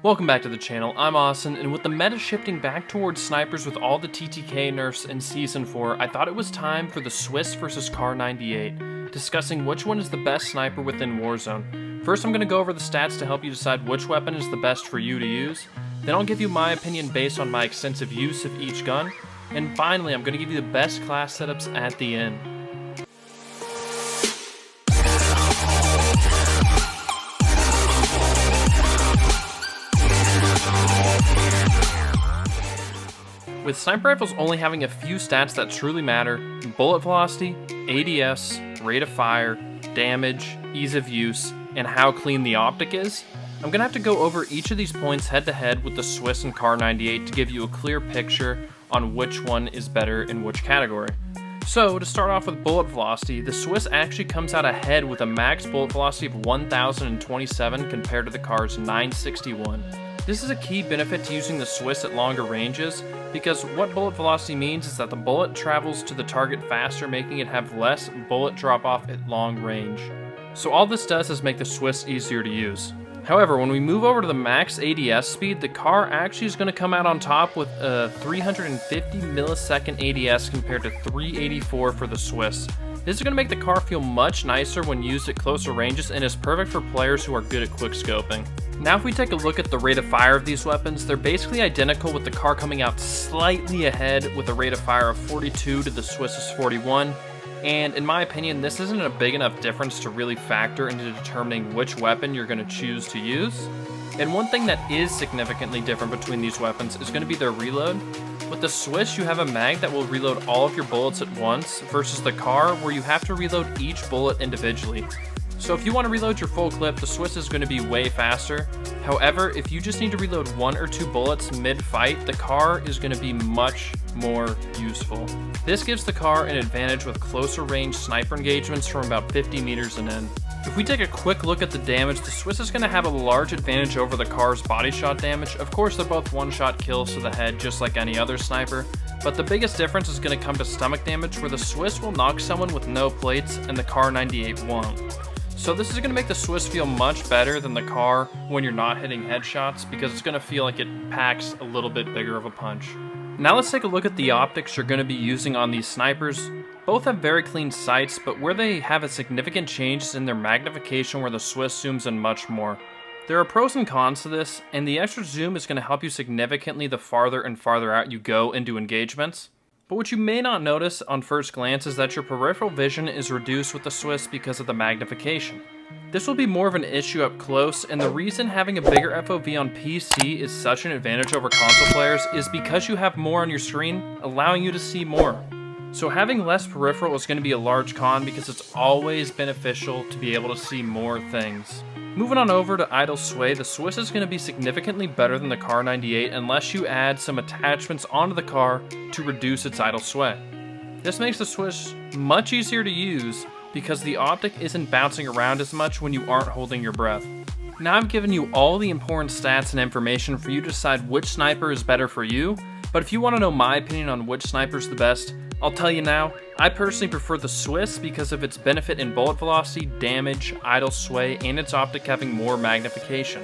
Welcome back to the channel, I'm Austin, and with the meta shifting back towards snipers with all the TTK nerfs in Season 4, I thought it was time for the Swiss vs Kar98, discussing which one is the best sniper within Warzone. First I'm going to go over the stats to help you decide which weapon is the best for you to use, then I'll give you my opinion based on my extensive use of each gun, and finally I'm going to give you the best class setups at the end. With sniper rifles only having a few stats that truly matter, bullet velocity, ADS, rate of fire, damage, ease of use, and how clean the optic is, I'm going to have to go over each of these points head to head with the Swiss and Kar98 to give you a clear picture on which one is better in which category. So, to start off with bullet velocity, the Swiss actually comes out ahead with a max bullet velocity of 1027 compared to the Kar's 961. This is a key benefit to using the Swiss at longer ranges, because what bullet velocity means is that the bullet travels to the target faster, making it have less bullet drop off at long range. So all this does is make the Swiss easier to use. However, when we move over to the max ADS speed, the Kar actually is going to come out on top with a 350 millisecond ADS compared to 384 for the Swiss. This is going to make the Kar feel much nicer when used at closer ranges and is perfect for players who are good at quick scoping. Now if we take a look at the rate of fire of these weapons, they're basically identical, with the Kar coming out slightly ahead with a rate of fire of 42 to the Swiss's 41. And in my opinion, this isn't a big enough difference to really factor into determining which weapon you're going to choose to use. And one thing that is significantly different between these weapons is going to be their reload. With the Swiss, you have a mag that will reload all of your bullets at once, versus the Kar, where you have to reload each bullet individually. So if you want to reload your full clip, the Swiss is going to be way faster. However, if you just need to reload 1 or 2 bullets mid-fight, the Kar is going to be much more useful. This gives the Kar an advantage with closer range sniper engagements from about 50 meters and in. If we take a quick look at the damage, the Swiss is going to have a large advantage over the Kar's body shot damage. Of course, they're both one-shot kills to the head just like any other sniper, but the biggest difference is going to come to stomach damage, where the Swiss will knock someone with no plates and the Kar98 won't. So this is going to make the Swiss feel much better than the Kar when you're not hitting headshots, because it's going to feel like it packs a little bit bigger of a punch. Now let's take a look at the optics you're going to be using on these snipers. Both have very clean sights, but where they have a significant change is in their magnification, where the Swiss zooms in much more. There are pros and cons to this, and the extra zoom is going to help you significantly the farther and farther out you go into engagements. But what you may not notice on first glance is that your peripheral vision is reduced with the Swiss because of the magnification. This will be more of an issue up close, and the reason having a bigger FOV on PC is such an advantage over console players is because you have more on your screen, allowing you to see more. So having less peripheral is going to be a large con, because it's always beneficial to be able to see more things. Moving on over to idle sway, the Swiss is going to be significantly better than the Kar98 unless you add some attachments onto the Kar to reduce its idle sway. This makes the Swiss much easier to use because the optic isn't bouncing around as much when you aren't holding your breath. Now I've given you all the important stats and information for you to decide which sniper is better for you, but if you want to know my opinion on which sniper is the best, I'll tell you now. I personally prefer the Swiss because of its benefit in bullet velocity, damage, idle sway, and its optic having more magnification.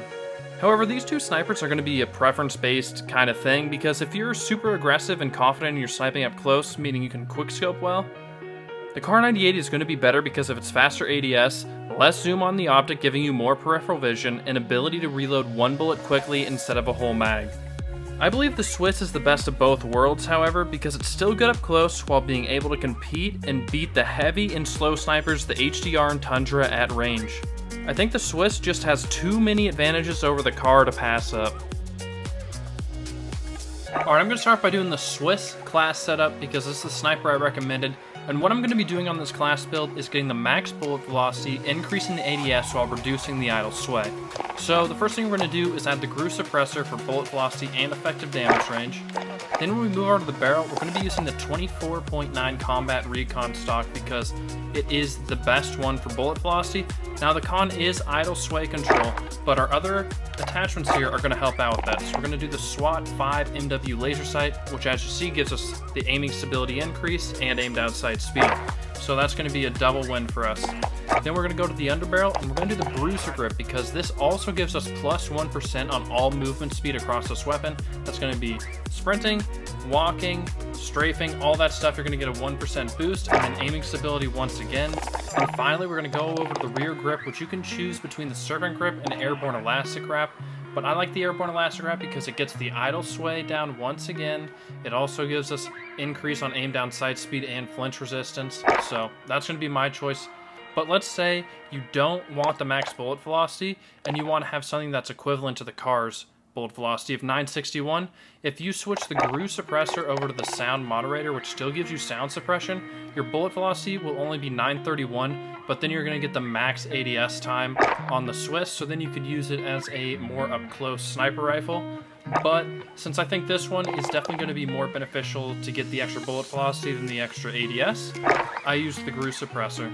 However, these two snipers are going to be a preference-based kind of thing, because if you're super aggressive and confident in your sniping up close, meaning you can quickscope well, the Kar98 is going to be better because of its faster ADS, less zoom on the optic giving you more peripheral vision, and ability to reload 1 bullet quickly instead of a whole mag. I believe the Swiss is the best of both worlds, however, because it's still good up close while being able to compete and beat the heavy and slow snipers, the HDR and Tundra, at range. I think the Swiss just has too many advantages over the Kar to pass up. Alright, I'm going to start by doing the Swiss class setup because this is the sniper I recommended. And what I'm going to be doing on this class build is getting the max bullet velocity, increasing the ADS while reducing the idle sway. So the first thing we're going to do is add the Grew Suppressor for bullet velocity and effective damage range. Then when we move over to the barrel, we're going to be using the 24.9 Combat Recon stock because it is the best one for bullet velocity. Now the con is idle sway control, but our other attachments here are going to help out with that. So we're going to do the SWAT 5 MW laser sight, which as you see gives us the aiming stability increase and aimed out sight speed. So that's going to be a double win for us. Then we're going to go to the underbarrel, and we're going to do the bruiser grip because this also gives us plus 1% on all movement speed across this weapon. That's going to be sprinting, walking, strafing, all that stuff. You're going to get a 1% boost, and then aiming stability once again. And finally, we're going to go over to the rear grip, which you can choose between the serpent grip and airborne elastic wrap. But I like the airborne elastic wrap because it gets the idle sway down once again. It also gives us increase on aim down sight speed and flinch resistance. So that's going to be my choice. But let's say you don't want the max bullet velocity and you want to have something that's equivalent to the car's bullet velocity of 961. If you switch the GRU suppressor over to the sound moderator, which still gives you sound suppression, your bullet velocity will only be 931, but then you're going to get the max ADS time on the Swiss, so then you could use it as a more up-close sniper rifle. But since I think this one is definitely going to be more beneficial to get the extra bullet velocity than the extra ADS, I used the GRU suppressor.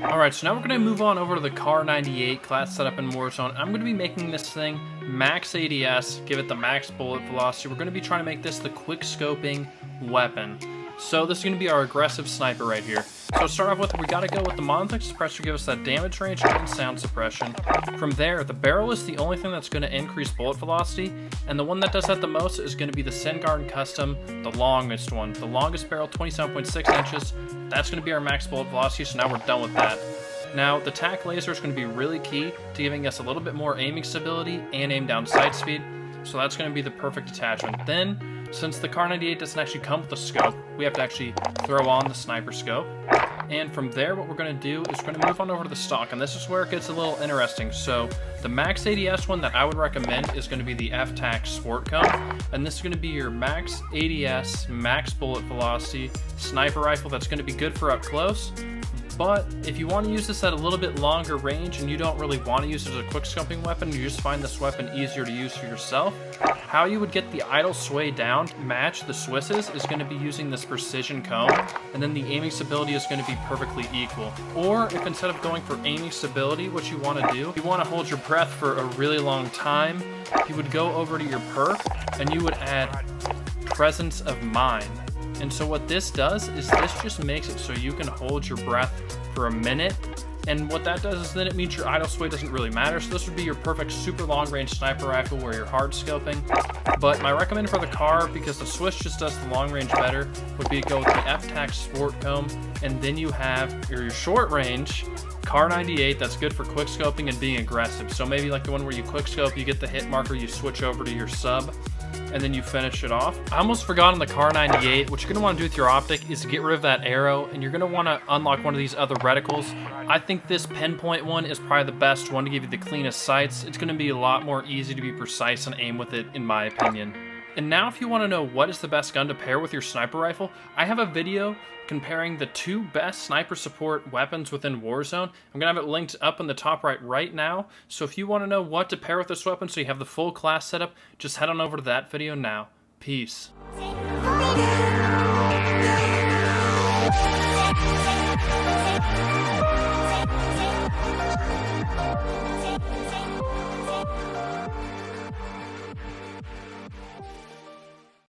Alright, so now we're going to move on over to the Kar98 class setup in Warzone. I'm going to be making this thing max ADS, give it the max bullet velocity. We're going to be trying to make this the quick scoping weapon. So this is going to be our aggressive sniper right here. So to start off with, we got to go with the monolithic suppressor to give us that damage range and sound suppression. From there, the barrel is the only thing that's going to increase bullet velocity, and the one that does that the most is going to be the Sengarden Custom, the longest one. The longest barrel, 27.6 inches. That's going to be our max bullet velocity, so now we're done with that. Now, the TAC laser is going to be really key to giving us a little bit more aiming stability and aim down sight speed, so that's going to be the perfect attachment. Then, since the Kar98 doesn't actually come with a scope, we have to actually throw on the sniper scope. And from there, what we're going to do is we're going to move on over to the stock, and this is where it gets a little interesting. So the max ADS one that I would recommend is going to be the F-Tac Sport Cone, and this is going to be your max ADS, max bullet velocity sniper rifle that's going to be good for up close. But if you want to use this at a little bit longer range and you don't really want to use it as a quick scoping weapon, you just find this weapon easier to use for yourself, how you would get the idle sway down to match the Swisses is going to be using this precision cone, and then the aiming stability is going to be perfectly equal. Or if instead of going for aiming stability, what you want to do, if you want to hold your breath for a really long time, you would go over to your perk and you would add presence of mind. And so what this does is this just makes it so you can hold your breath for a minute. And what that does is then it means your idle sway doesn't really matter. So this would be your perfect super long range sniper rifle where you're hard scoping. But my recommend for the Kar, because the Swiss just does the long range better, would be to go with the F-Tac Sport Cone. And then you have your short range Kar98 that's good for quick scoping and being aggressive. So maybe like the one where you quick scope, you get the hit marker, you switch over to your sub, and then you finish it off. I almost forgot on the Kar98, what you're going to want to do with your optic is to get rid of that arrow, and you're going to want to unlock one of these other reticles. I think this pinpoint one is probably the best one to give you the cleanest sights. It's going to be a lot more easy to be precise and aim with it, in my opinion. And now if you want to know what is the best gun to pair with your sniper rifle, I have a video comparing the two best sniper support weapons within Warzone. I'm going to have it linked up in the top right now. So if you want to know what to pair with this weapon so you have the full class setup, just head on over to that video now. Peace.